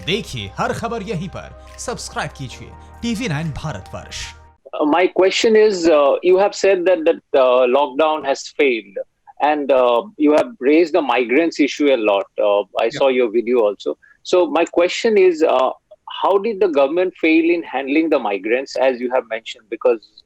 देखिए हर खबर यहीं पर, सब्सक्राइब कीजिए TV9 Bharatvarsh. My question is, you have said that lockdown has failed, and you have raised the migrants issue a lot. I Yeah. saw your video also. So my question is, how did the government fail in handling the migrants, as you have mentioned? Because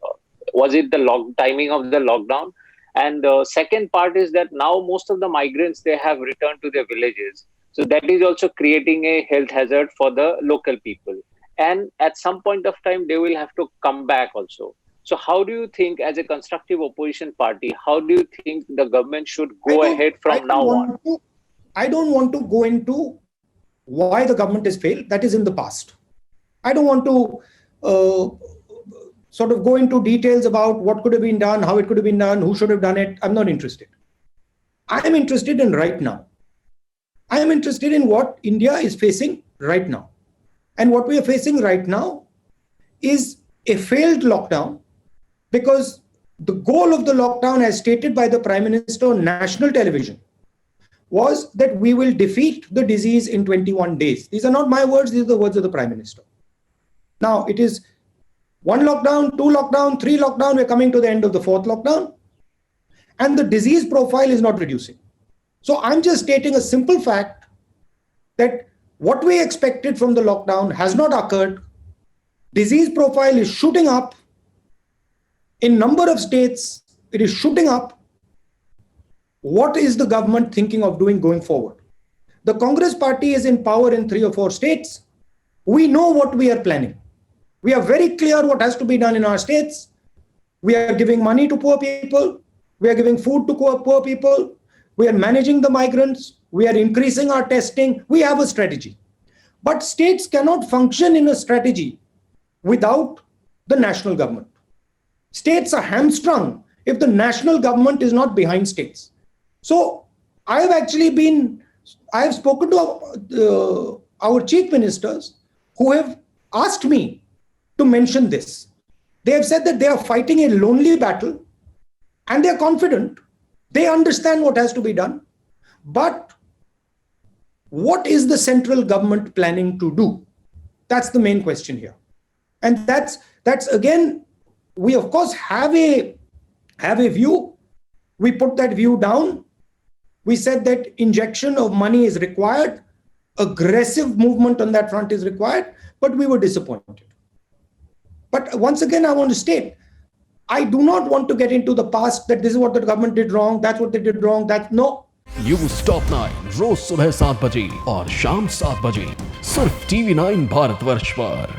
was it the timing of the lockdown? And the second part is that now most of the migrants, they have returned to their villages. So that is also creating a health hazard for the local people, and at some point of time they will have to come back also. So how do you think, as a constructive opposition party, how do you think the government should I go don't, ahead I from now don't on? want to, I don't want to go into why the government has failed. That is in the past. I don't want to sort of go into details about what could have been done, how it could have been done, who should have done it. I'm not interested. I am interested in right now. I am interested in what India is facing right now. And what we are facing right now is a failed lockdown, because the goal of the lockdown, as stated by the Prime Minister on national television, was that we will defeat the disease in 21 days. These are not my words, these are the words of the Prime Minister. Now, it is one lockdown, two lockdown, three lockdown, we're coming to the end of the fourth lockdown, and the disease profile is not reducing. So I'm just stating a simple fact that what we expected from the lockdown has not occurred. Disease profile is shooting up. In number of states, it is shooting up. What is the government thinking of doing going forward? The Congress party is in power in 3 or 4 states. We know what we are planning. We are very clear what has to be done in our states. We are giving money to poor people. We are giving food to poor people. We are managing the migrants. We are increasing our testing. We have a strategy. But states cannot function in a strategy without the national government. States are hamstrung if the national government is not behind states. So I have spoken to our chief ministers who have asked me to mention this. They have said that they are fighting a lonely battle and they are confident. They understand what has to be done. But what is the central government planning to do? That's the main question here. And that's again, we of course have a view. We put that view down. We said that injection of money is required. Aggressive movement on that front is required, but we were disappointed. But once again, I want to state, I do not want to get into the past that this is what the government did wrong, that's what they did wrong, no. News top 9 रोज सुबह 7 बजे और शाम 7 बजे सिर्फ TV9 Bharatvarsh पर।